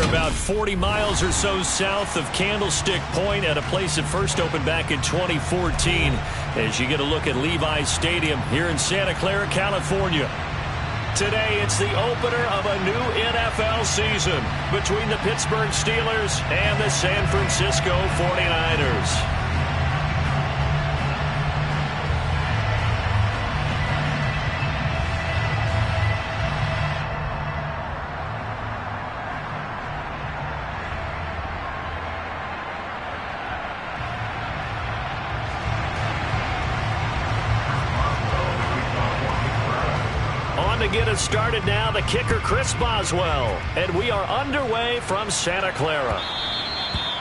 about 40 miles or so south of Candlestick Point at a place that first opened back in 2014 as you get a look at Levi's Stadium here in Santa Clara, California. Today, it's the opener of a new NFL season between the Pittsburgh Steelers and the San Francisco 49ers. To get us started now, the kicker, Chris Boswell. And we are underway from Santa Clara.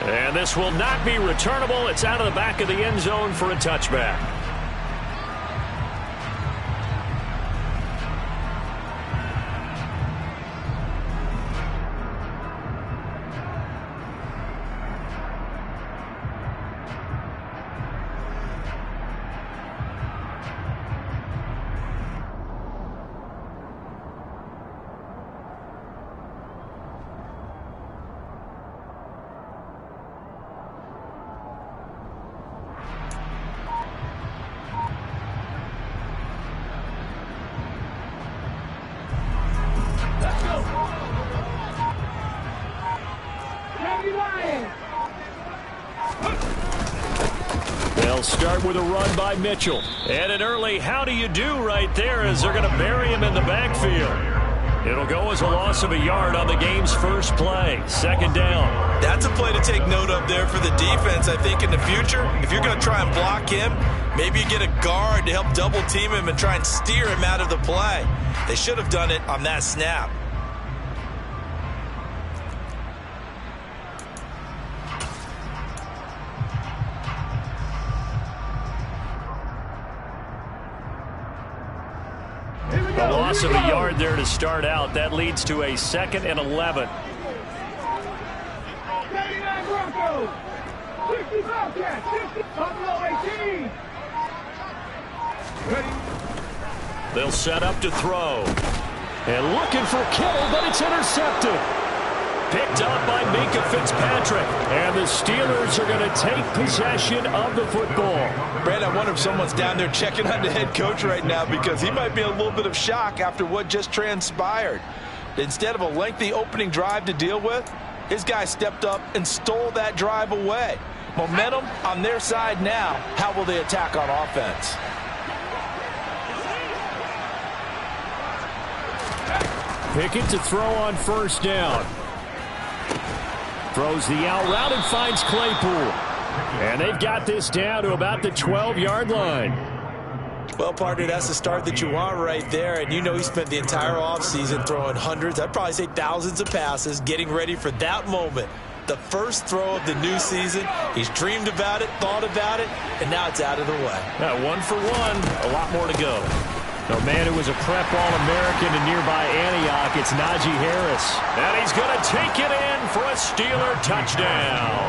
And this will not be returnable. It's out of the back of the end zone for a touchback. They'll start with a run by Mitchell. And an early how do you do right there as they're going to bury him in the backfield. It'll go as a loss of a yard on the game's first play. Second down. That's a play to take note of there for the defense. I think in the future, if you're going to try and block him, maybe you get a guard to help double team him and try and steer him out of the play. They should have done it on that snap. A loss of a yard there to start out. That leads to a 2nd and 11. They'll set up to throw. And looking for Kittle, but it's intercepted. Picked up by Minka Fitzpatrick. And the Steelers are going to take possession of the football. Brad, I wonder if someone's down there checking on the head coach right now because he might be in a little bit of shock after what just transpired. Instead of a lengthy opening drive to deal with, his guy stepped up and stole that drive away. Momentum on their side now. How will they attack on offense? Pickett to throw on first down. Throws the out route and finds Claypool. And they've got this down to about the 12-yard line. Well, partner, that's the start that you want right there. And you know he spent the entire offseason throwing hundreds, I'd probably say thousands of passes, getting ready for that moment. The first throw of the new season. He's dreamed about it, thought about it, and now it's out of the way. Yeah, 1 for 1, a lot more to go. No man who was a prep All-American in nearby Antioch, it's Najee Harris. And he's going to take it in for a Steeler touchdown.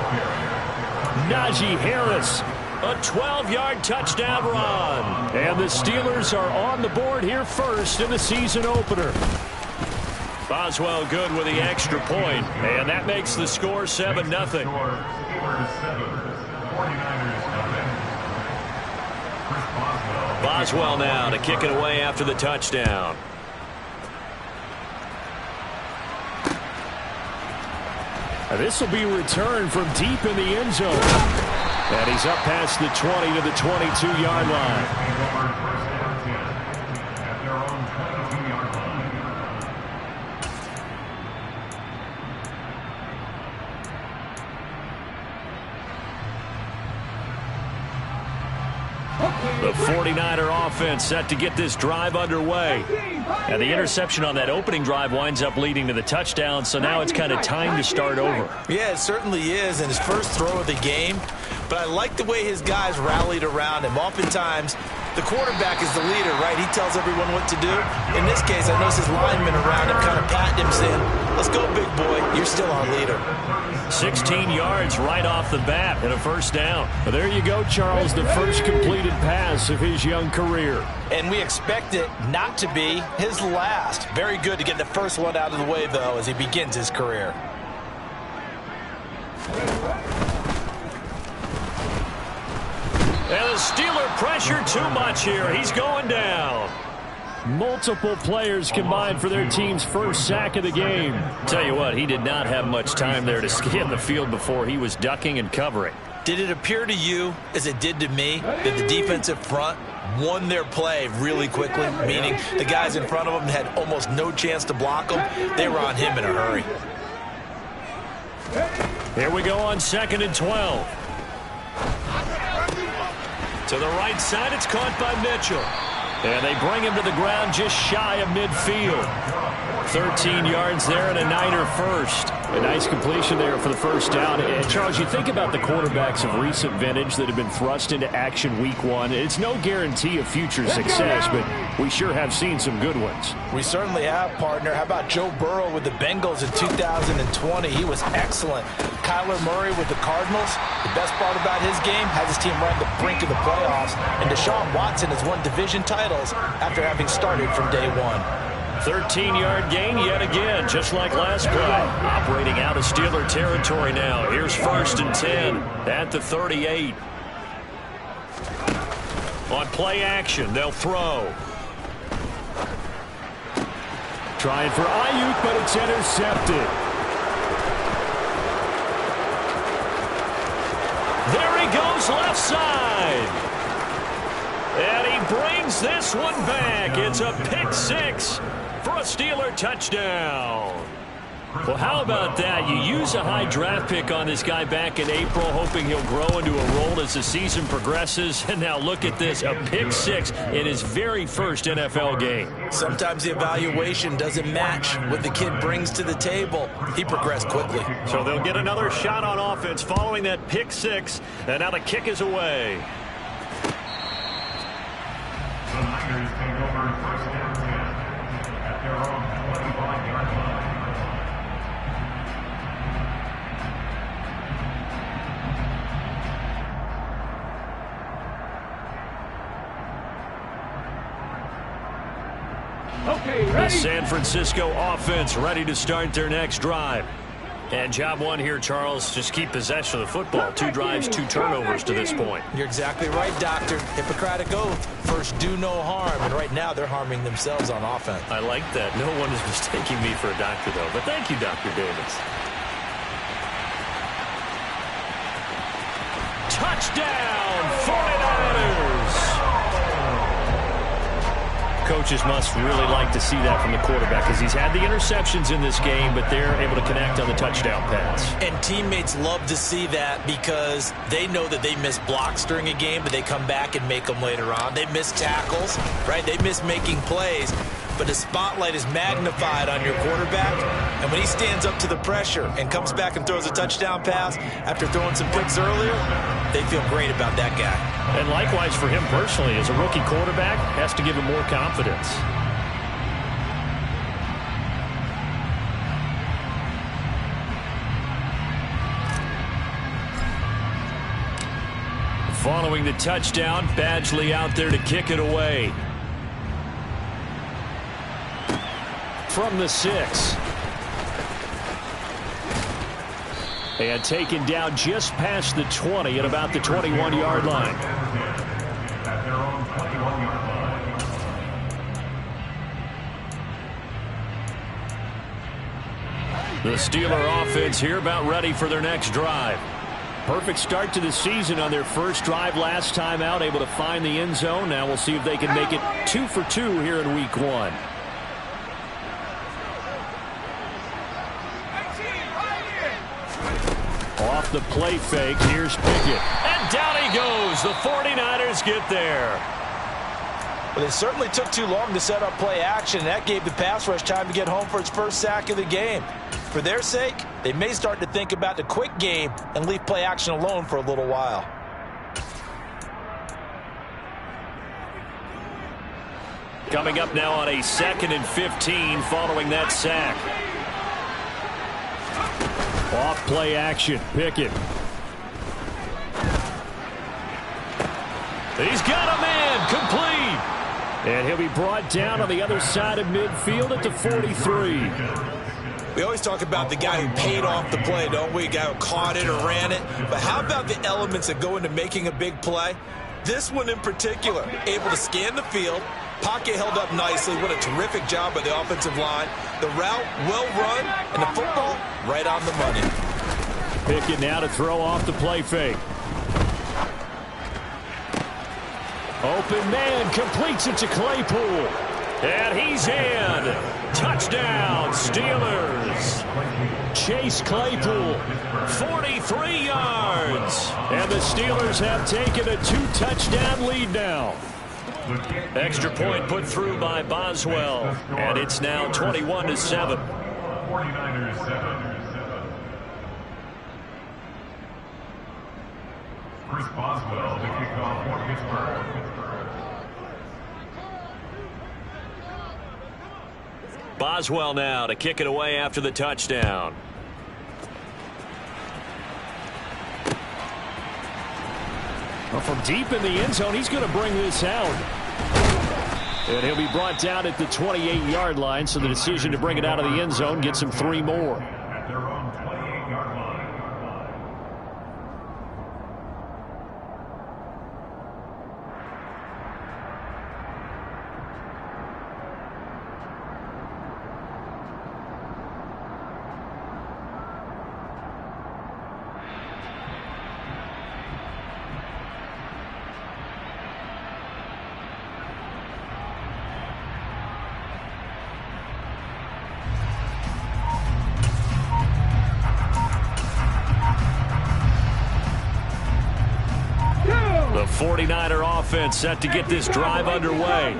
Najee Harris, a 12-yard touchdown run. And the Steelers are on the board here first in the season opener. Boswell good with the extra point, and that makes the score 7-0. Boswell now to kick it away after the touchdown. This will be returned from deep in the end zone. And he's up past the 20 to the 22-yard line. The 49er offense set to get this drive underway. And the interception on that opening drive winds up leading to the touchdown, so now it's kind of time to start over. Yeah, it certainly is, and his first throw of the game. But I like the way his guys rallied around him. Oftentimes, the quarterback is the leader, right? He tells everyone what to do. In this case, I noticed his linemen around him kind of patting him, saying, let's go, big boy. You're still our leader. 16 yards right off the bat and a first down. But there you go, Charles, the first completed pass of his young career. And we expect it not to be his last. Very good to get the first one out of the way, though, as he begins his career. And the Steeler pressure too much here. He's going down. Multiple players combined for their team's first sack of the game. Tell you what, he did not have much time there to scan the field before he was ducking and covering. Did it appear to you, as it did to me, that the defensive front won their play really quickly? Meaning the guys in front of them had almost no chance to block them. They were on him in a hurry. Here we go on 2nd and 12. To the right side, it's caught by Mitchell. And they bring him to the ground just shy of midfield. 13 yards there and a Niner first. A nice completion there for the first down. And Charles, you think about the quarterbacks of recent vintage that have been thrust into action week 1. It's no guarantee of future success, but we sure have seen some good ones. We certainly have, partner. How about Joe Burrow with the Bengals in 2020? He was excellent. Kyler Murray with the Cardinals. The best part about his game, has his team right on the brink of the playoffs. And Deshaun Watson has won division titles after having started from day 1. 13-yard gain yet again, just like last play. Operating out of Steeler territory now. Here's 1st and 10 at the 38. On play action, they'll throw. Trying for Ayuk, but it's intercepted. There he goes, left side. And he brings this one back. It's a pick 6 for a Steeler touchdown. Well, how about that? You use a high draft pick on this guy back in April, hoping he'll grow into a role as the season progresses. And now look at this, a pick 6 in his very first NFL game. Sometimes the evaluation doesn't match what the kid brings to the table. He progressed quickly. So they'll get another shot on offense following that pick 6. And now the kick is away. The Niners take over 1st and 10 at their own 25-yard line. Okay, ready. The San Francisco offense ready to start their next drive. And job 1 here, Charles, just keep possession of the football. 2 drives, 2 turnovers to this point. You're exactly right, Doctor. Hippocratic oath. First, do no harm. And right now, they're harming themselves on offense. I like that. No one is mistaking me for a doctor, though. But thank you, Dr. Davis. Touchdown, 49ers! Coaches must really like to see that from the quarterback because he's had the interceptions in this game, but they're able to connect on the touchdown pass. And teammates love to see that because they know that they miss blocks during a game, but they come back and make them later on. They miss tackles, right? They miss making plays, but the spotlight is magnified on your quarterback, and when he stands up to the pressure and comes back and throws a touchdown pass after throwing some picks earlier, they feel great about that guy. And likewise for him personally, as a rookie quarterback, has to give him more confidence. Following the touchdown, Badgley out there to kick it away. From the 6. And taken down just past the 20 at about the 21-yard line. At their own 21-yard line. The Steeler offense here about ready for their next drive. Perfect start to the season on their first drive last time out, able to find the end zone. Now we'll see if they can make it 2 for 2 here in week 1. Off the play fake, here's Pickett. And down he goes. The 49ers get there. Well, they certainly took too long to set up play action, and that gave the pass rush time to get home for its first sack of the game. For their sake, they may start to think about the quick game and leave play action alone for a little while. Coming up now on a 2nd and 15 following that sack. Off play action, Pickett. He's got a man, complete. And he'll be brought down on the other side of midfield at the 43. We always talk about the guy who paid off the play, don't we? The guy who caught it or ran it. But how about the elements that go into making a big play? This one in particular, able to scan the field, pocket held up nicely. What a terrific job by the offensive line. The route, well run, and the football, right on the money. Pickett now to throw off the play fake. Open man, completes it to Claypool. And he's in. Touchdown, Steelers. Chase Claypool, 43 yards. And the Steelers have taken a 2-touchdown lead now. Extra point put through by Boswell. And it's now 21-7. 49ers 7. Chris Boswell to kick off for Pittsburgh. Boswell now to kick it away after the touchdown. Well, from deep in the end zone, he's going to bring this out. And he'll be brought down at the 28-yard line, so the decision to bring it out of the end zone gets him 3 more. At their own 28-yard line. The 49er offense set to get this drive underway.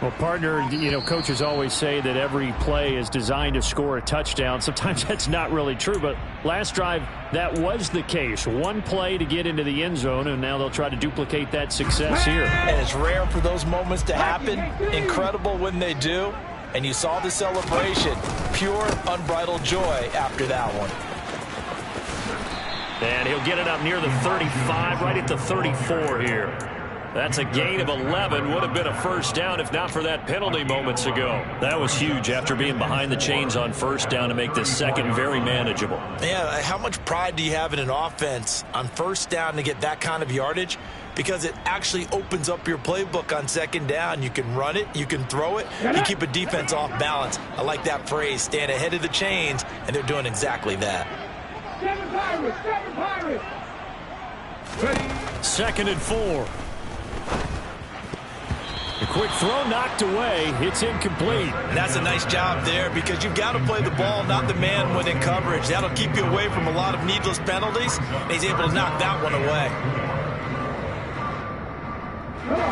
Well, partner, you know, coaches always say that every play is designed to score a touchdown. Sometimes that's not really true, but last drive, that was the case. One play to get into the end zone, and now they'll try to duplicate that success here. And it's rare for those moments to happen. Incredible when they do. And you saw the celebration. Pure, unbridled joy after that one. And he'll get it up near the 35, right at the 34 here. That's a gain of 11. Would have been a first down if not for that penalty moments ago. That was huge after being behind the chains on first down to make this second very manageable. Yeah, how much pride do you have in an offense on first down to get that kind of yardage? Because it actually opens up your playbook on second down. You can run it, you can throw it, you keep a defense off balance. I like that phrase, stand ahead of the chains, and they're doing exactly that. 7 Pirates! 7 Pirates! Second and 4. The quick throw knocked away. It's incomplete. And that's a nice job there because you've got to play the ball, not the man when in coverage. That'll keep you away from a lot of needless penalties. And he's able to knock that one away.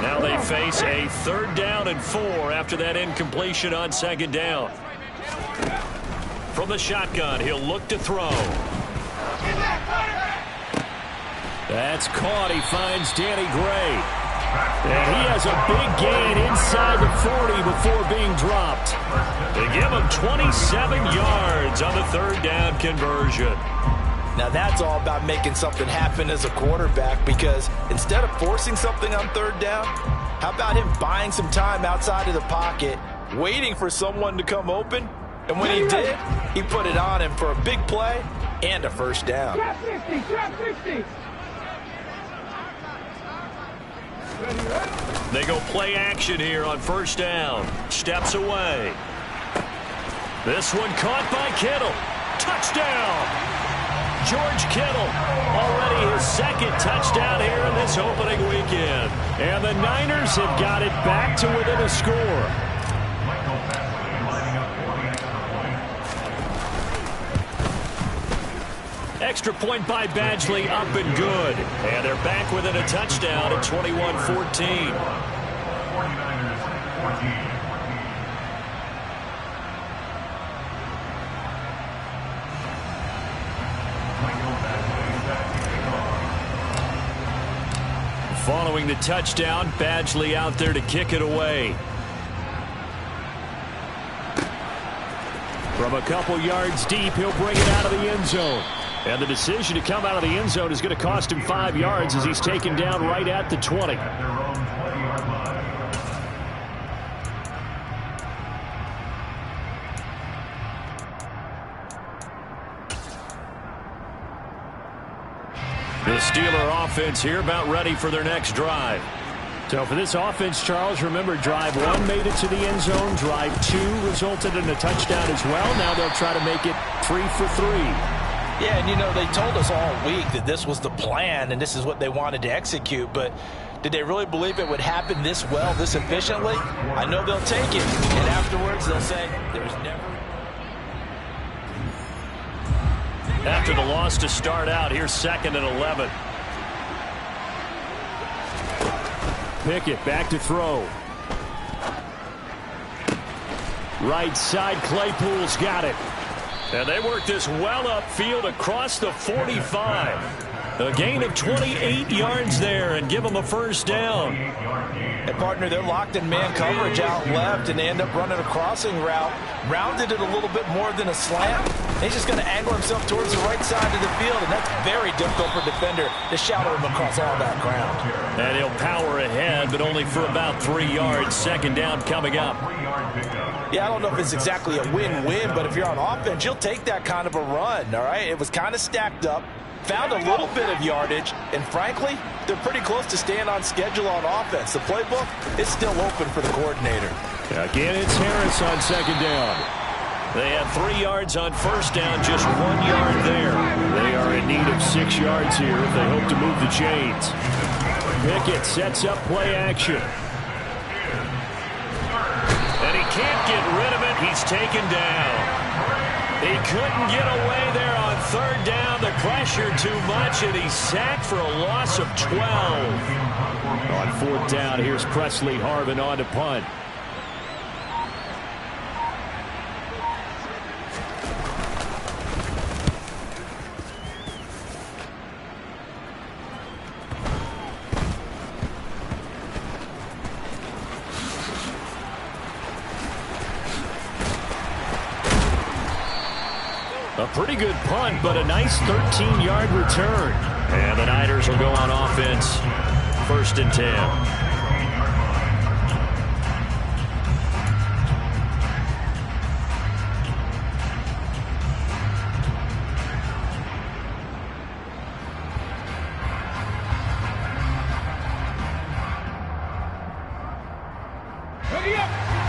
Now they face a 3rd down and 4 after that incompletion on second down. From the shotgun, he'll look to throw. That's caught. He finds Danny Gray. And he has a big gain inside the 40 before being dropped. They give him 27 yards on the 3rd down conversion. Now that's all about making something happen as a quarterback, because instead of forcing something on 3rd down, how about him buying some time outside of the pocket, waiting for someone to come open? And when he did, he put it on him for a big play and a first down. Trap 60! Trap 60! They go play action here on first down. Steps away. This one caught by Kittle. Touchdown! George Kittle, already his 2nd touchdown here in this opening weekend. And the Niners have got it back to within a score. Extra point by Badgley, up and good. And they're back within a touchdown at 21-14. 49ers 14. Following the touchdown, Badgley out there to kick it away. From a couple yards deep, he'll bring it out of the end zone. And the decision to come out of the end zone is going to cost him 5 yards as he's taken down right at the 20. At their own 20-yard line. The Steeler offense here about ready for their next drive. So for this offense, Charles, remember drive 1 made it to the end zone. Drive 2 resulted in a touchdown as well. Now they'll try to make it 3 for 3. Yeah, and you know, they told us all week that this was the plan and this is what they wanted to execute, but did they really believe it would happen this well, this efficiently? I know they'll take it, and afterwards they'll say there's never... After the loss to start out, here's 2nd and 11. Pickett back to throw. Right side, Claypool's got it. And they work this well upfield across the 45. A gain of 28 yards there and give them a first down. And partner, they're locked in man coverage out left, and they end up running a crossing route. Rounded it a little bit more than a slant. He's just going to angle himself towards the right side of the field, and that's very difficult for a defender to shadow him across all that ground. And he'll power ahead, but only for about 3 yards. 2nd down coming up. Yeah, I don't know if it's exactly a win-win, but if you're on offense, you'll take that kind of a run, all right? It was kind of stacked up. Found a little bit of yardage, and frankly, they're pretty close to staying on schedule on offense. The playbook is still open for the coordinator. Again, it's Harris on 2nd down. They had 3 yards on 1st down, just 1 yard there. They are in need of 6 yards here if they hope to move the chains. Pickett sets up play action. And he can't get rid of it. He's taken down. He couldn't get away there on 3rd down. The pressure too much, and he's sacked for a loss of 12. On 4th down, here's Presley Harvin on to punt. A pretty good punt, but a nice 13-yard return. And the Niners will go on offense. 1st and 10.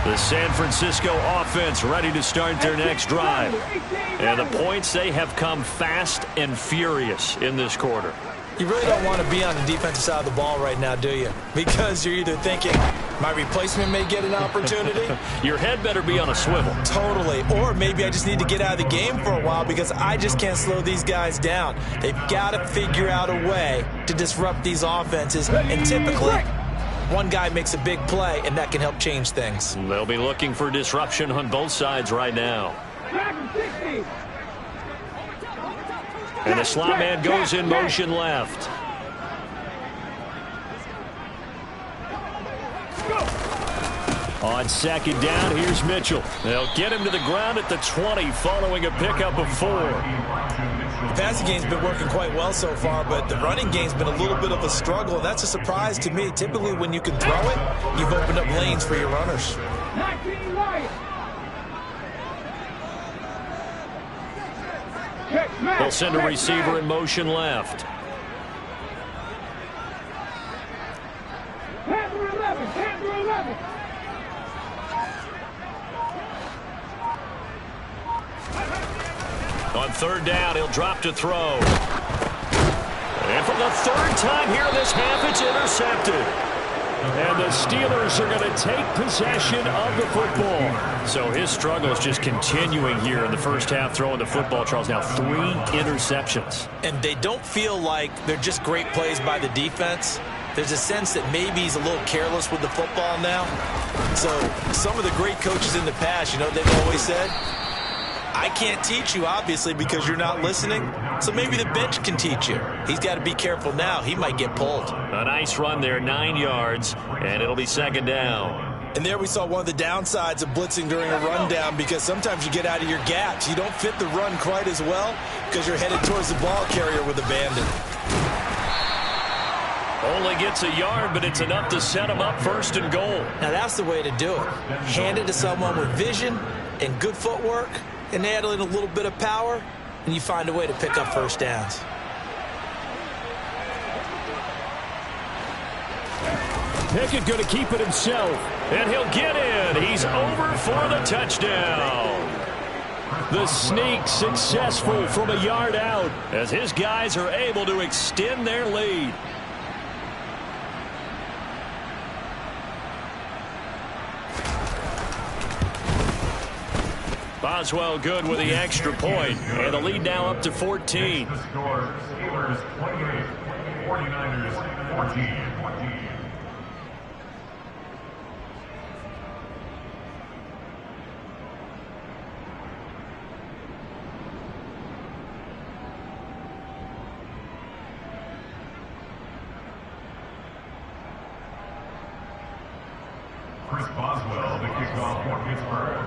The San Francisco offense ready to start their next drive. And the points, they have come fast and furious in this quarter. You really don't want to be on the defensive side of the ball right now, do you? Because you're either thinking, my replacement may get an opportunity. Your head better be on a swivel. Totally. Or maybe I just need to get out of the game for a while because I just can't slow these guys down. They've got to figure out a way to disrupt these offenses. And typically, one guy makes a big play, and that can help change things. They'll be looking for disruption on both sides right now. And the slot man goes in motion left. On 2nd down, here's Mitchell. They'll get him to the ground at the 20 following a pickup of 4. The passing game's been working quite well so far, but the running game's been a little bit of a struggle. That's a surprise to me. Typically, when you can throw it, you've opened up lanes for your runners. They'll send a receiver in motion left. On 3rd down, he'll drop to throw. And for the 3rd time here this half, it's intercepted. And the Steelers are going to take possession of the football. So his struggle is just continuing here in the first half, throwing the football, Charles. Now 3 interceptions. And they don't feel like they're just great plays by the defense. There's a sense that maybe he's a little careless with the football now. So some of the great coaches in the past, you know, they've always said, I can't teach you, obviously, because you're not listening. So maybe the bench can teach you. He's got to be careful now. He might get pulled. A nice run there, 9 yards, and it'll be 2nd down. And there we saw one of the downsides of blitzing during a rundown, because sometimes you get out of your gaps. You don't fit the run quite as well because you're headed towards the ball carrier with abandon. Only gets a yard, but it's enough to set him up 1st and goal. Now that's the way to do it. Hand it to someone with vision and good footwork, and add in a little bit of power, and you find a way to pick up 1st downs. Pickett going to keep it himself. And he'll get in. He's over for the touchdown. The sneak successful from a yard out as his guys are able to extend their lead. Boswell good with the extra point. And the lead now up to 14. The score, Steelers 28, 49ers 14. Chris Boswell, the kickoff for Pittsburgh.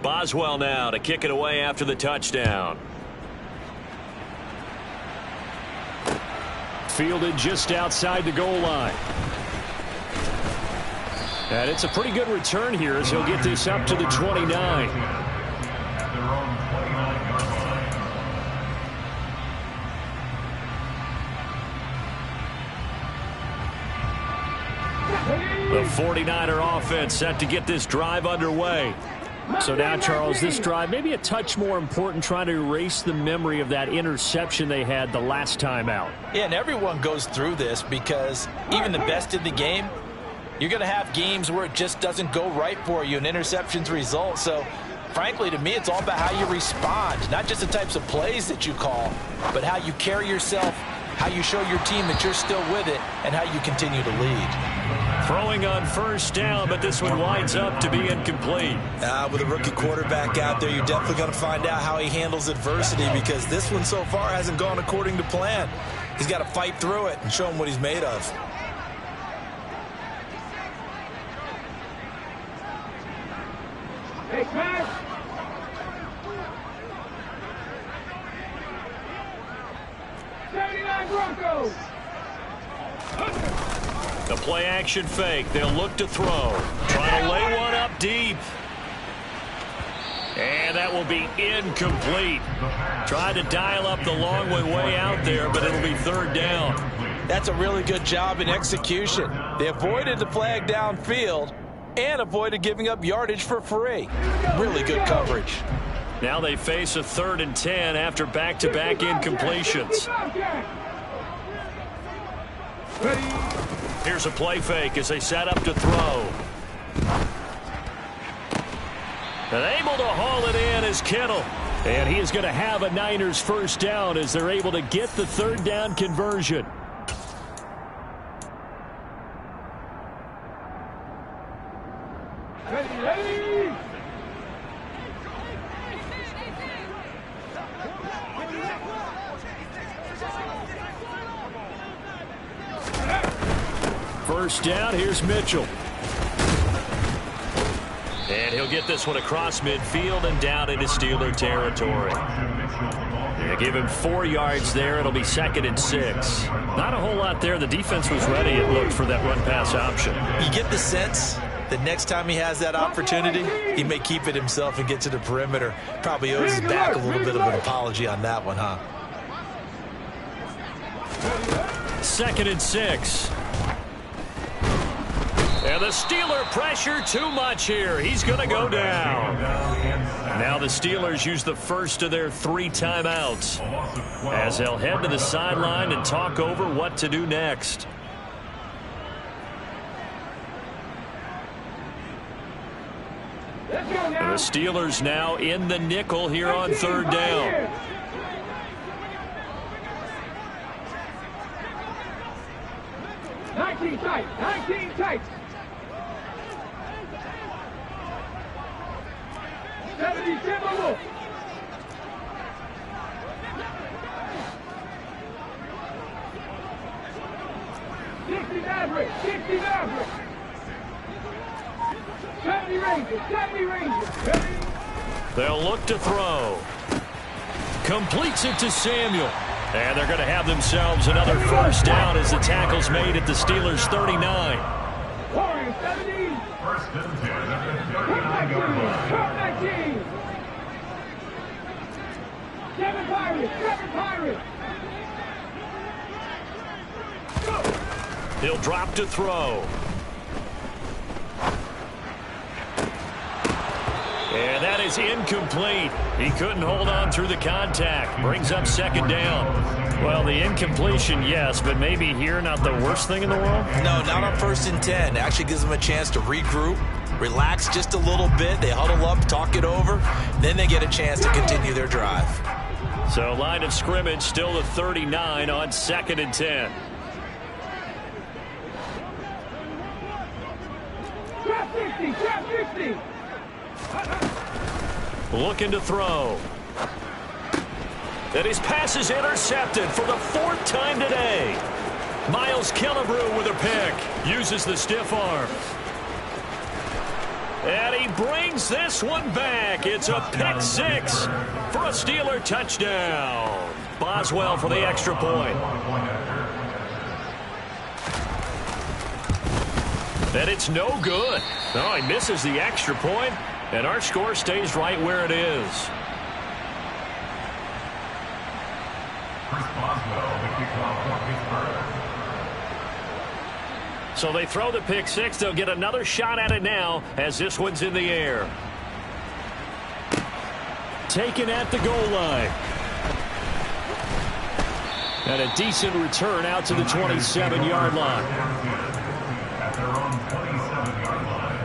Boswell now to kick it away after the touchdown. Fielded just outside the goal line. And it's a pretty good return here as he'll get this up to the 29. The 49er offense set to get this drive underway. So now, Charles, this drive maybe a touch more important, trying to erase the memory of that interception they had the last time out. Yeah, and everyone goes through this because even the best in the game, you're going to have games where it just doesn't go right for you and interceptions result. So, frankly, to me, it's all about how you respond, not just the types of plays that you call, but how you carry yourself, how you show your team that you're still with it, and how you continue to lead. Throwing on first down, but this one winds up to be incomplete. With a rookie quarterback out there, you're definitely going to find out how he handles adversity because this one so far hasn't gone according to plan. He's got to fight through it and show him what he's made of. Hey, pass. Broncos. The play action fake. They'll look to throw. Trying to lay one up deep. And that will be incomplete. Tried to dial up the long way out there, but it'll be third down. That's a really good job in execution. They avoided the flag downfield and avoided giving up yardage for free. Really good coverage. Now they face a 3rd and 10 after back-to-back incompletions. Here's a play fake as they set up to throw. And able to haul it in is Kittle. And he is going to have a Niners first down as they're able to get the 3rd down conversion. First down, here's Mitchell. And he'll get this one across midfield and down into Steeler territory. They give him 4 yards there. It'll be 2nd and 6. Not a whole lot there. The defense was ready, it looked, for that run-pass option. You get the sense that next time he has that opportunity, he may keep it himself and get to the perimeter. Probably owes his back a little bit of an apology on that one, huh? 2nd and 6. And the Steeler pressure too much here. He's going to go down. Now the Steelers use the first of their 3 timeouts as they'll head to the sideline and talk over what to do next. The Steelers now in the nickel here on 3rd down. Nineteen tight. 77 Wolf. 60 Maverick. 70 Rangers. They'll look to throw. Completes it to Samuel. And they're going to have themselves another first down as the tackle's made at the Steelers' 39. Warriors 70. First and 10 at the Come 39-yard line. 19. Seven Pirates. He'll drop to throw. And that is incomplete. He couldn't hold on through the contact. Brings up second down. Well, the incompletion, yes, but maybe here not the worst thing in the world? No, not on first and 10. Actually gives them a chance to regroup, relax just a little bit. They huddle up, talk it over. Then they get a chance to continue their drive. So line of scrimmage still the 39 on second and 10. Trap 50. Looking to throw. And his pass is intercepted for the 4th time today. Miles Killebrew with a pick. Uses the stiff arm. And he brings this one back. It's a pick 6 for a Steeler touchdown. Boswell for the extra point. And it's no good. No, he misses the extra point, and our score stays right where it is. So they throw the pick 6. They'll get another shot at it now as this one's in the air. Taken at the goal line. And a decent return out to the 27-yard line. At their own 27-yard line.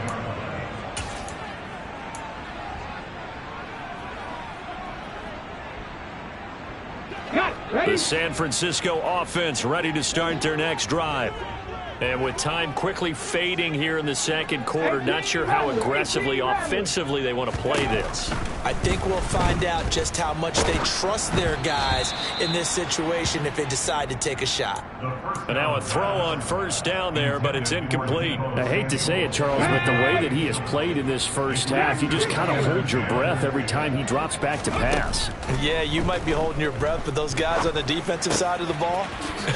Got it. Ready? The San Francisco offense ready to start their next drive. And with time quickly fading here in the second quarter, not sure how aggressively, offensively they want to play this. I think we'll find out just how much they trust their guys in this situation if they decide to take a shot. And now a throw on first down there, but it's incomplete. I hate to say it, Charles, but the way that he has played in this first half, you just kind of hold your breath every time he drops back to pass. Yeah, you might be holding your breath, but those guys on the defensive side of the ball,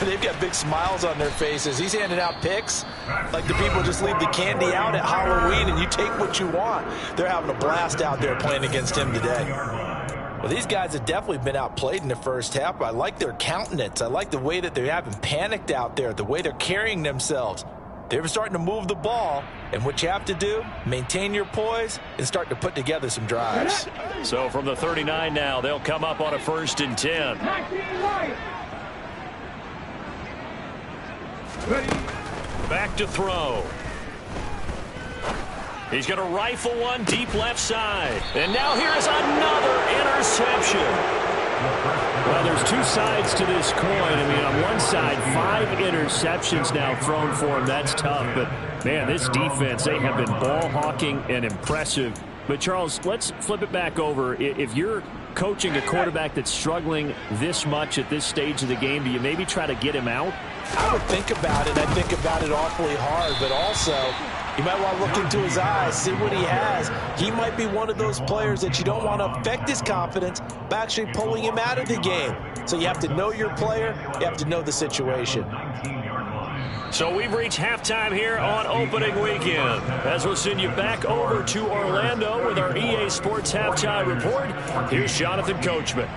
they've got big smiles on their faces. He's handing out picks like the people just leave the candy out at Halloween and you take what you want. They're having a blast out there playing against him today. Well, these guys have definitely been outplayed in the first half. I like their countenance. I like the way that they haven't panicked out there, the way they're carrying themselves. They're starting to move the ball, and what you have to do, maintain your poise and start to put together some drives. So from the 39 now, they'll come up on a 1st and 10. 19 right. Ready? Back to throw. He's going to rifle one deep left side. And now here's another interception. Well, there's two sides to this coin. I mean, on one side, 5 interceptions now thrown for him. That's tough. But, man, this defense, they have been ball hawking and impressive. But, Charles, let's flip it back over. If you're coaching a quarterback that's struggling this much at this stage of the game, do you maybe try to get him out? I would think about it. I think about it awfully hard, but also you might want to look into his eyes, see what he has. He might be one of those players that you don't want to affect his confidence by actually pulling him out of the game. So you have to know your player. You have to know the situation. So we've reached halftime here on opening weekend. As we'll send you back over to Orlando with our EA Sports Halftime Report, here's Jonathan Coachman.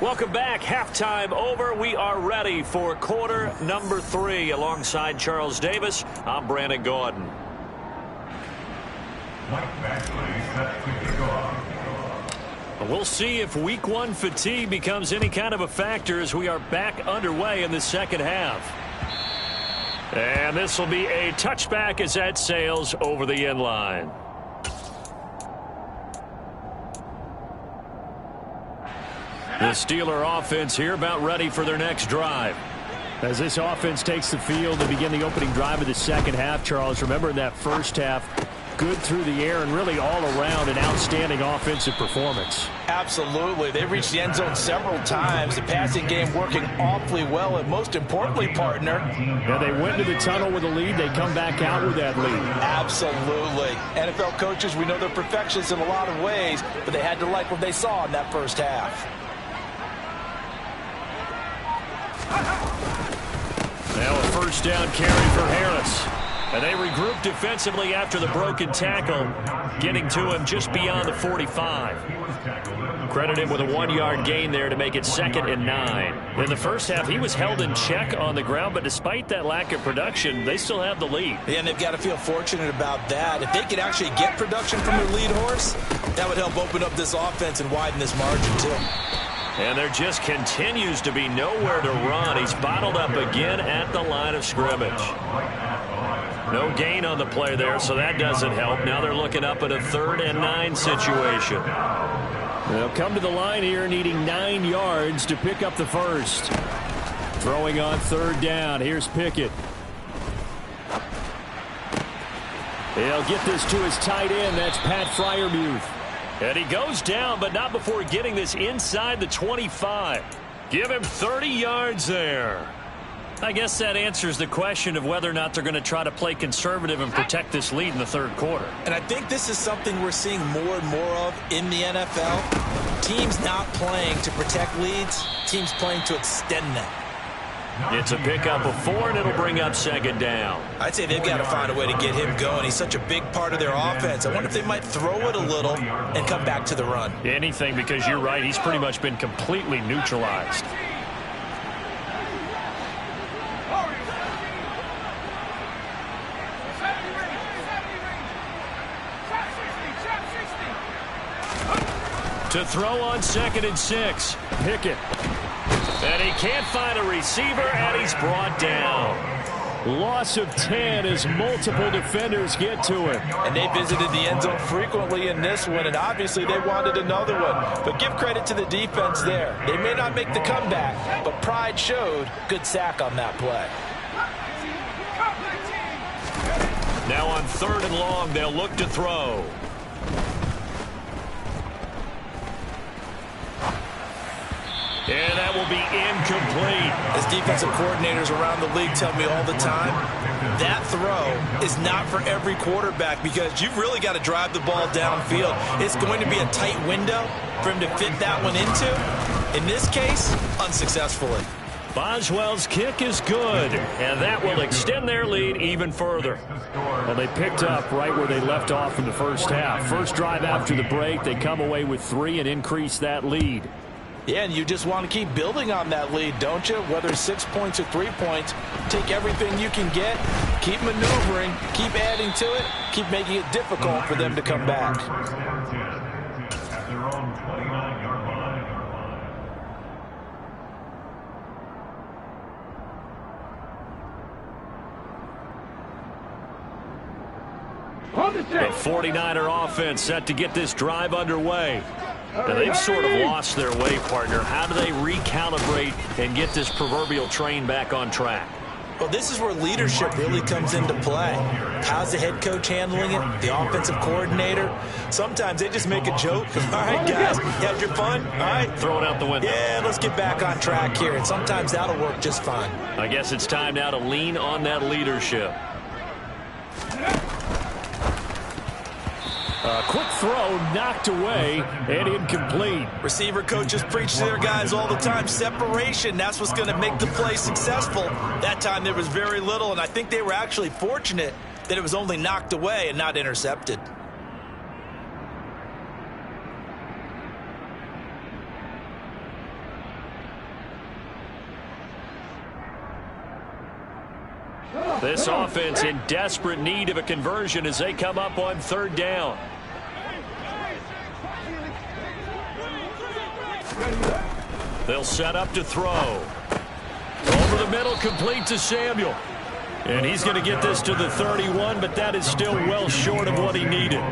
Welcome back. Halftime over. We are ready for quarter number 3. Alongside Charles Davis, I'm Brandon Gordon. Mike Baxley set to kick off. We'll see if week 1 fatigue becomes any kind of a factor as we are back underway in the second half. And this will be a touchback as that sails over the end line. The Steeler offense here about ready for their next drive. As this offense takes the field to begin the opening drive of the second half, Charles, remember in that first half, good through the air and really all around an outstanding offensive performance. Absolutely. They reached the end zone several times. The passing game working awfully well, and most importantly, partner. Yeah, they went to the tunnel with a lead. They come back out with that lead. Absolutely. NFL coaches, we know they're perfectionists in a lot of ways, but they had to like what they saw in that first half. first down carry for Harris. And they regroup defensively after the broken tackle, getting to him just beyond the 45. Credit him with a 1-yard gain there to make it 2nd and 9. In the first half, he was held in check on the ground, but despite that lack of production, they still have the lead. Yeah, and they've got to feel fortunate about that. If they could actually get production from their lead horse, that would help open up this offense and widen this margin, too. And there just continues to be nowhere to run. He's bottled up again at the line of scrimmage. No gain on the play there, so that doesn't help. Now they're looking up at a 3rd and 9 situation. They'll come to the line here needing 9 yards to pick up the first. Throwing on 3rd down. Here's Pickett. He'll get this to his tight end. That's Pat Freiermuth. And he goes down, but not before getting this inside the 25. Give him 30 yards there. I guess that answers the question of whether or not they're going to try to play conservative and protect this lead in the 3rd quarter. And I think this is something we're seeing more and more of in the NFL. Teams not playing to protect leads, teams playing to extend them. It's a pickup of 4, and it'll bring up 2nd down. I'd say they've got to find a way to get him going. He's such a big part of their offense. I wonder if they might throw it a little and come back to the run. Anything, because you're right. He's pretty much been completely neutralized. To throw on 2nd and 6. Pickett. And he can't find a receiver, and he's brought down. Loss of 10 as multiple defenders get to him. And they visited the end zone frequently in this one, and obviously they wanted another one. But give credit to the defense there. They may not make the comeback, but pride showed. Good sack on that play. Now on 3rd and long, they'll look to throw. And that will be incomplete. As defensive coordinators around the league tell me all the time, that throw is not for every quarterback because you've really got to drive the ball downfield. It's going to be a tight window for him to fit that one into. In this case, unsuccessfully. Boswell's kick is good, and that will extend their lead even further. Well, they picked up right where they left off in the first half. First drive after the break, they come away with 3 and increase that lead. Yeah, and you just want to keep building on that lead, don't you? Whether it's 6 points or 3 points, take everything you can get, keep maneuvering, keep adding to it, keep making it difficult for them to come back. At their own 29-yard line. The 49er offense set to get this drive underway. Now, they've sort of lost their way, partner. How do they recalibrate and get this proverbial train back on track? Well, this is where leadership really comes into play. How's the head coach handling it? The offensive coordinator? Sometimes they just make a joke. All right, guys, you had your fun? All right. Throw it out the window. Yeah, let's get back on track here. And sometimes that'll work just fine. I guess it's time now to lean on that leadership. A quick throw knocked away and incomplete. Receiver coaches preach to their guys all the time. Separation, that's what's going to make the play successful. That time there was very little, and I think they were actually fortunate that it was only knocked away and not intercepted. This offense in desperate need of a conversion as they come up on 3rd down. They'll set up to throw. Over the middle, complete to Samuel. And he's going to get this to the 31, but that is still well short of what he needed.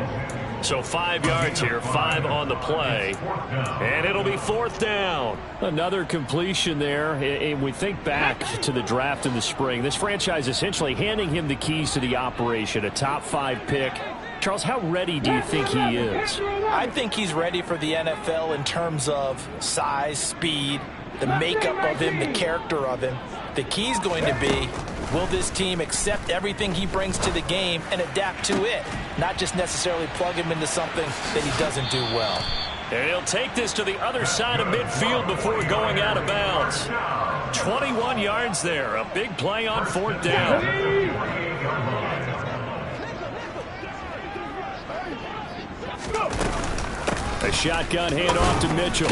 So 5 yards here, 5 on the play. And it'll be 4th down. Another completion there. And we think back to the draft in the spring. This franchise essentially handing him the keys to the operation, a top 5 pick. Charles, how ready do you think he is? I think he's ready for the NFL in terms of size, speed, the makeup of him, the character of him. The key's going to be, will this team accept everything he brings to the game and adapt to it, not just necessarily plug him into something that he doesn't do well. And he'll take this to the other side of midfield before going out of bounds. 21 yards there. A big play on 4th down. A shotgun handoff to Mitchell.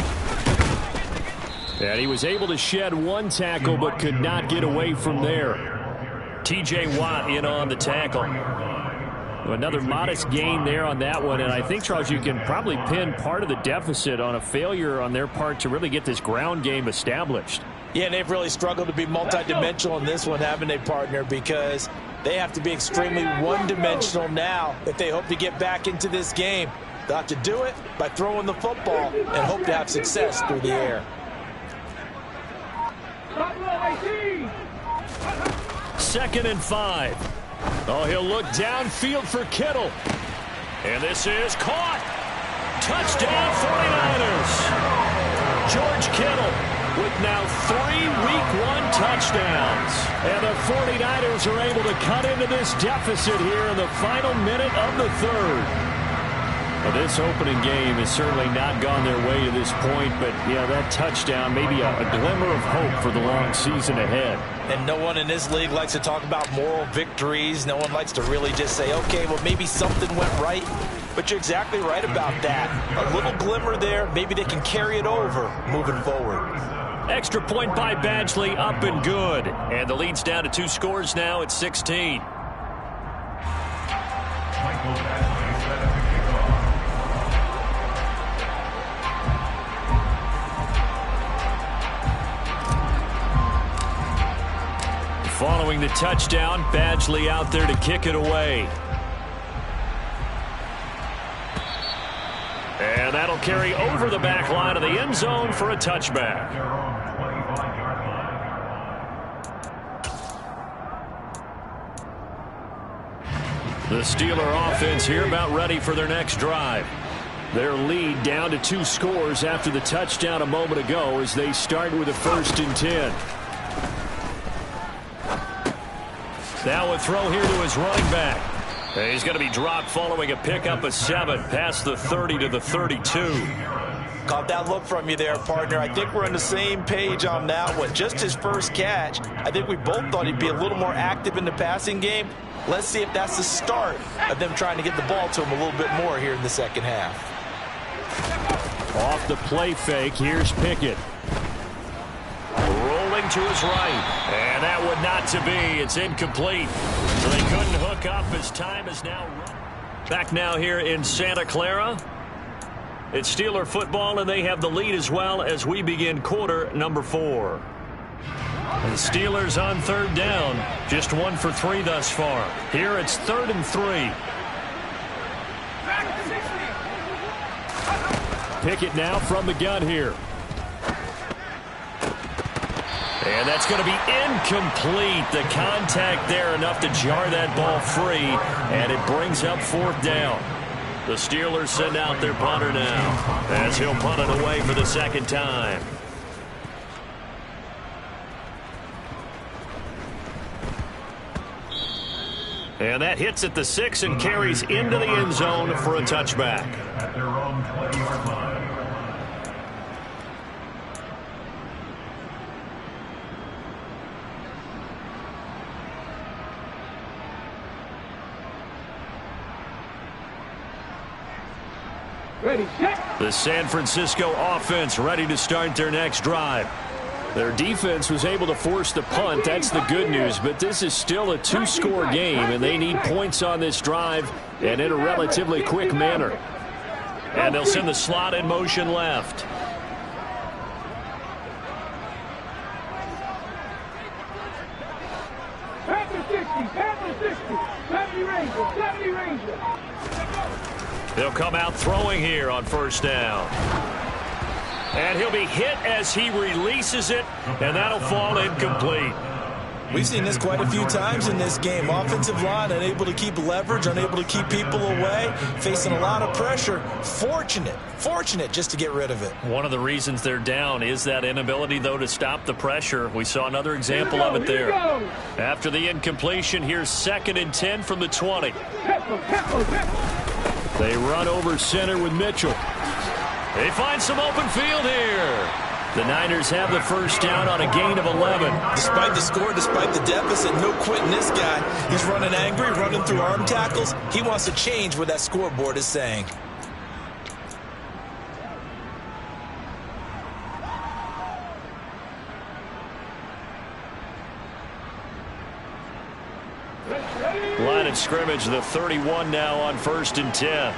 And he was able to shed one tackle but could not get away from there. T.J. Watt in on the tackle. Another modest gain there on that one, and I think, Charles, you can probably pin part of the deficit on a failure on their part to really get this ground game established. Yeah, and they've really struggled to be multidimensional in this one, haven't they, partner, because they have to be extremely one-dimensional now if they hope to get back into this game. They'll have to do it by throwing the football and hope to have success through the air. 2nd and 5. Oh, he'll look downfield for Kittle. And this is caught. Touchdown, 49ers. George Kittle with now 3 Week 1 touchdowns. And the 49ers are able to cut into this deficit here in the final minute of the 3rd. Well, this opening game has certainly not gone their way to this point, but, yeah, that touchdown, maybe a glimmer of hope for the long season ahead. And no one in this league likes to talk about moral victories. No one likes to really just say, okay, well, maybe something went right. But you're exactly right about that. A little glimmer there. Maybe they can carry it over moving forward. Extra point by Badgley, up and good. And the lead's down to 2 scores now at 16. Following the touchdown, Badgley out there to kick it away. And that'll carry over the back line of the end zone for a touchback. The Steeler offense here about ready for their next drive. Their lead down to 2 scores after the touchdown a moment ago as they start with a 1st and 10. Now a throw here to his running back. He's going to be dropped following a pickup of 7 past the 30 to the 32. Caught that look from you there, partner. I think we're on the same page on that one. Just his first catch. I think we both thought he'd be a little more active in the passing game. Let's see if that's the start of them trying to get the ball to him a little bit more here in the second half. Off the play fake, here's Pickett. Rolling to his right. And that would not to be. It's incomplete. So they couldn't hook up as time is now run. Back now here in Santa Clara. It's Steeler football, and they have the lead as well as we begin quarter number 4. The Steelers on 3rd down. Just 1 for 3 thus far. Here it's 3rd and 3. Pickett now from the gun here. And that's going to be incomplete. The contact there enough to jar that ball free, and it brings up 4th down. The Steelers send out their punter now as he'll punt it away for the 2nd time. And that hits at the 6 and carries into the end zone for a touchback. At their own 20-yard line. Ready, set. The San Francisco offense ready to start their next drive. Their defense was able to force the punt. That's the good news, but this is still a 2-score game, and they need points on this drive and in a relatively quick manner. And they'll send the slot in motion left. Panther 60, Panther 60, 70 Ranger, 70 Ranger. They'll come out throwing here on 1st down. And he'll be hit as he releases it, and that'll fall incomplete. We've seen this quite a few times in this game. Offensive line unable to keep leverage, unable to keep people away, facing a lot of pressure. Fortunate just to get rid of it. One of the reasons they're down is that inability, though, to stop the pressure. We saw another example of it there. After the incompletion, here's 2nd and 10 from the 20. They run over center with Mitchell. They find some open field here. The Niners have the first down on a gain of 11. Despite the score, despite the deficit, no quitting this guy. He's running angry, running through arm tackles. He wants to change what that scoreboard is saying. Line of scrimmage, the 31 now on 1st and 10.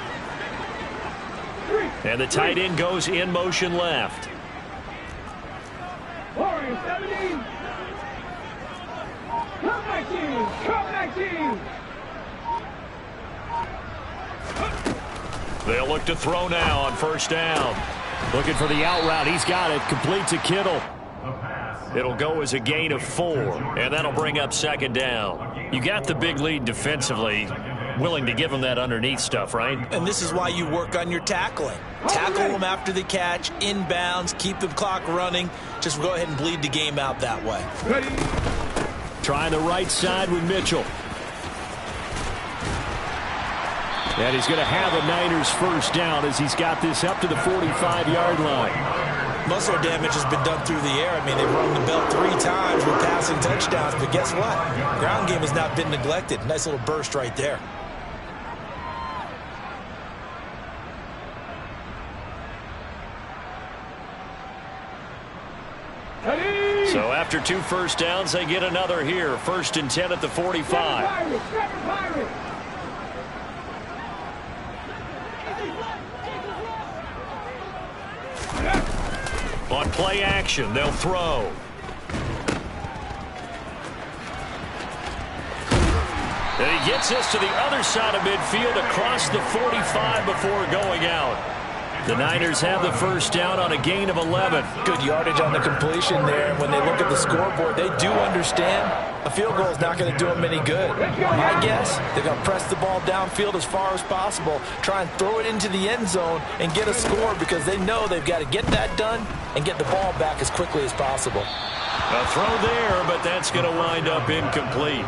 And the tight end goes in motion left. Warriors 17. Comeback team. Comeback team. They'll look to throw now on 1st down. Looking for the out route. He's got it. Complete to Kittle. It'll go as a gain of 4, and that'll bring up 2nd down. You got the big lead defensively. Willing to give them that underneath stuff, right? And this is why you work on your tackling. Tackle them after the catch, inbounds, keep the clock running. Just go ahead and bleed the game out that way. Ready. Trying the right side with Mitchell. And he's going to have a Niners first down as he's got this up to the 45-yard line. Muscle damage has been done through the air. I mean, they've rung the bell 3 times with passing touchdowns, but guess what? Ground game has not been neglected. Nice little burst right there. So after 2 first downs, they get another here. 1st and 10 at the 45. On play action, they'll throw. And he gets this to the other side of midfield across the 45 before going out. The Niners have the first down on a gain of 11. Good yardage on the completion there. And when they look at the scoreboard, they do understand a field goal is not going to do them any good. My guess, they're going to press the ball downfield as far as possible, try and throw it into the end zone and get a score because they know they've got to get that done and get the ball back as quickly as possible. A throw there, but that's going to wind up incomplete.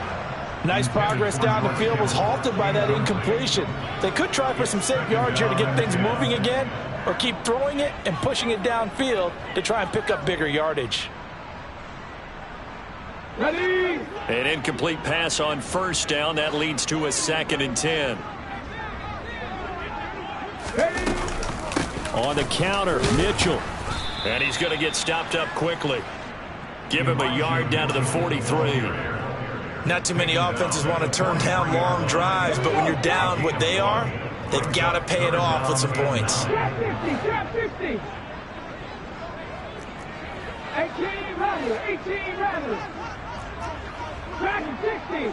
Nice progress down the field was halted by that incompletion. They could try for some safe yards here to get things moving again, or keep throwing it and pushing it downfield to try and pick up bigger yardage. Ready. An incomplete pass on 1st down. That leads to a 2nd and 10. Ready. On the counter, Mitchell. And he's going to get stopped up quickly. Give him a yard down to the 43. Not too many offenses want to turn down long drives, but when you're down what they are, they've got to pay it off with some points. Trap 50. 18 rather. 18 rather. Trap 60.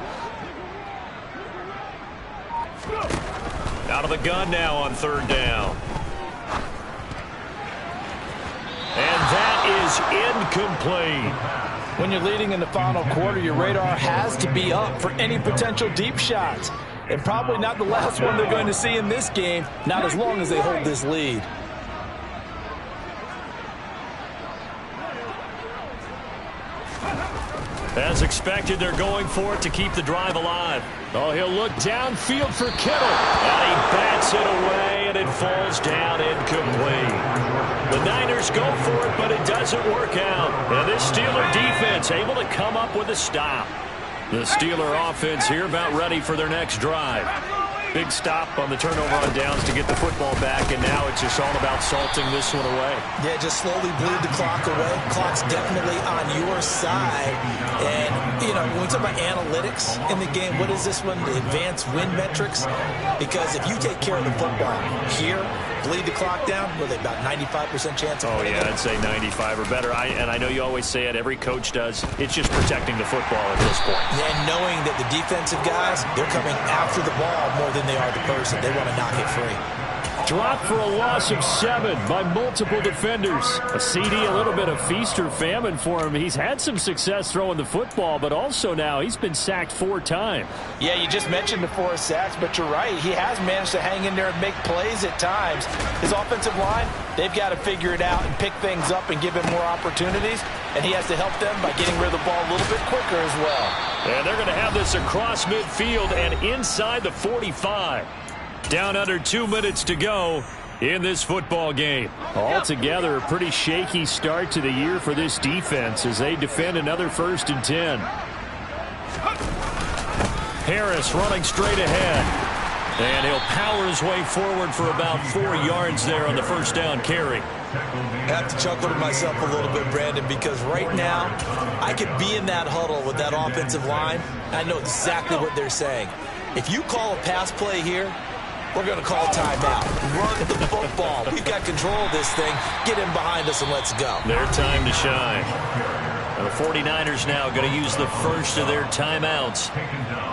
Out of the gun now on 3rd down. And that is incomplete. When you're leading in the final quarter, your radar has to be up for any potential deep shots. And probably not the last one they're going to see in this game, not as long as they hold this lead. As expected, they're going for it to keep the drive alive. Oh, he'll look downfield for Kittle. And he bats it away, and it falls down incomplete. The Niners go for it, but it doesn't work out. And this Steeler defense able to come up with a stop. The Steeler offense here about ready for their next drive. Big stop on the turnover on downs to get the football back, and now it's just all about salting this one away. Yeah, just slowly bleed the clock away. Clock's definitely on your side. And, you know, when we talk about analytics in the game, what is this one? The advanced win metrics? Because if you take care of the football here, bleed the clock down, what are they, about 95% chance of winning? Yeah, I'd say 95 or better. And I know you always say it, every coach does. It's just protecting the football at this point. Yeah, and knowing that the defensive guys, they're coming after the ball more than they are the person. They want to knock it free. Dropped for a loss of 7 by multiple defenders. A CD, a little bit of feast or famine for him. He's had some success throwing the football, but also now he's been sacked 4 times. Yeah, you just mentioned the 4 sacks, but you're right. He has managed to hang in there and make plays at times. His offensive line, they've got to figure it out and pick things up and give him more opportunities, and he has to help them by getting rid of the ball a little bit quicker as well. And they're going to have this across midfield and inside the 45. Down under 2 minutes to go in this football game. Altogether, a pretty shaky start to the year for this defense as they defend another 1st and 10. Harris running straight ahead. And he'll power his way forward for about 4 yards there on the first down carry. I have to chuckle to myself a little bit, Brandon, because right now I could be in that huddle with that offensive line. I know exactly what they're saying. If you call a pass play here, we're going to call timeout. Run the football. We've got control of this thing. Get in behind us and let's go. Their time to shine. And the 49ers now going to use the first of their timeouts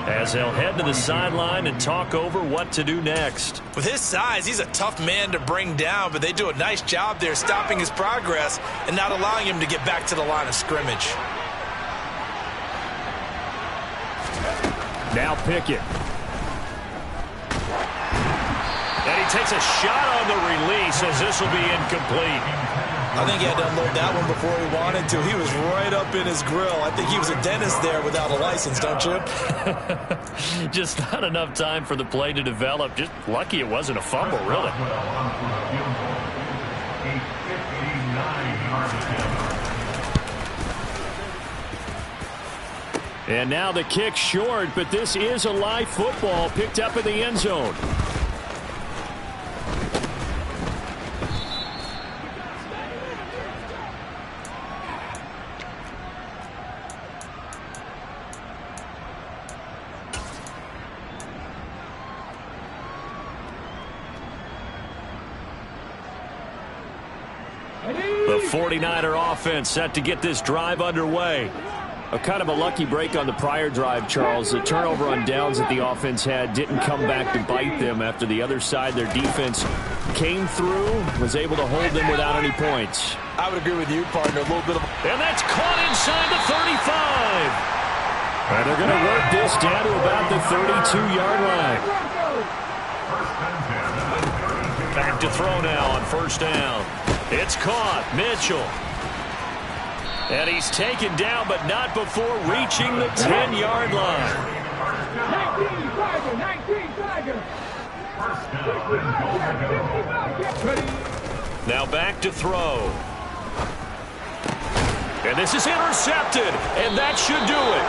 as they'll head to the sideline and talk over what to do next. With his size, he's a tough man to bring down, but they do a nice job there stopping his progress and not allowing him to get back to the line of scrimmage. Now Pickett. And he takes a shot on the release as this will be incomplete. I think he had to unload that one before he wanted to. He was right up in his grill. I think he was a dentist there without a license, don't you? Just not enough time for the play to develop. Just lucky it wasn't a fumble, really. And now the kick short, but this is a live football picked up in the end zone. The 49er offense set to get this drive underway. A kind of a lucky break on the prior drive, Charles. The turnover on downs that the offense had didn't come back to bite them after the other side. Their defense came through, was able to hold them without any points. I would agree with you, partner. A little bit of... And that's caught inside the 35. And they're going to work this down to about the 32-yard line. Back to throw now on first down. It's caught. Mitchell. And he's taken down, but not before reaching the 10-yard line. 19, Now back to throw. And this is intercepted, and that should do it.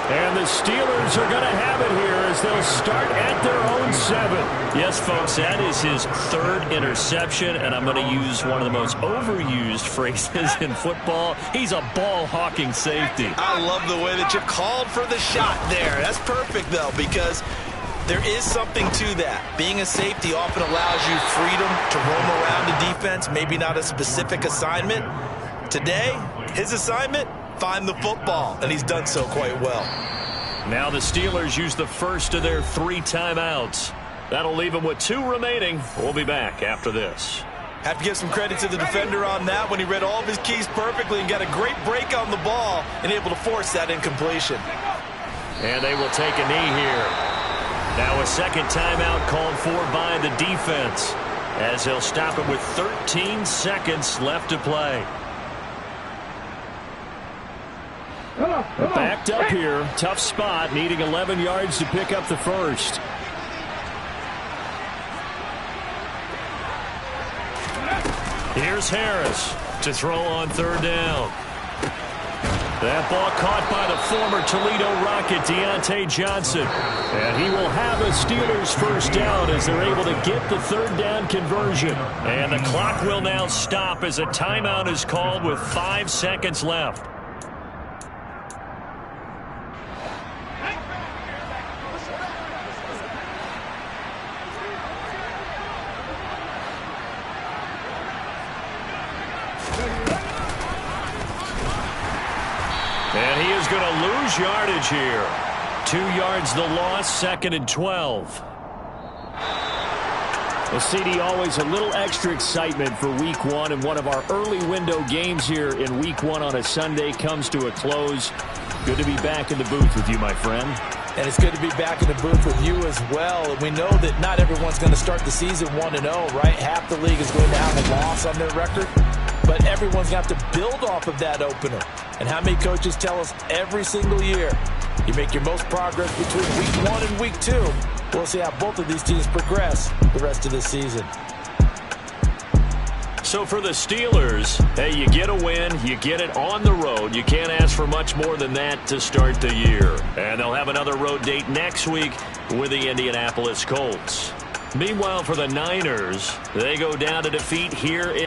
And the Steelers are going to have it here as they'll start at their own 7. Yes, folks, that is his 3rd interception, and I'm going to use one of the most overused phrases in football. He's a ball-hawking safety. I love the way that you called for the shot there. That's perfect, though, because there is something to that. Being a safety often allows you freedom to roam around the defense, maybe not a specific assignment. Today, his assignment, find the football, and he's done so quite well. Now the Steelers use the first of their 3 timeouts. That'll leave them with 2 remaining. We'll be back after this. Have to give some credit to the defender on that when he read all of his keys perfectly and got a great break on the ball and able to force that incompletion. And they will take a knee here. Now a second timeout called for by the defense as they'll stop it with 13 seconds left to play. Backed up here. Tough spot, needing 11 yards to pick up the first. Here's Harris to throw on 3rd down. That ball caught by the former Toledo Rocket, Deontay Johnson. And he will have a Steelers first down as they're able to get the 3rd down conversion. And the clock will now stop as a timeout is called with 5 seconds left. And he is going to lose yardage here. 2 yards the loss, 2nd and 12. Well, CD, always a little extra excitement for Week 1, and one of our early window games here in Week 1 on a Sunday comes to a close. Good to be back in the booth with you, my friend. And it's good to be back in the booth with you as well. And we know that not everyone's going to start the season 1-0, right? Half the league is going to have a loss on their record. But everyone's got to build off of that opener. And how many coaches tell us every single year, you make your most progress between Week 1 and Week 2. We'll see how both of these teams progress the rest of this season. So for the Steelers, hey, you get a win, you get it on the road. You can't ask for much more than that to start the year. And they'll have another road date next week with the Indianapolis Colts. Meanwhile, for the Niners, they go down to defeat here in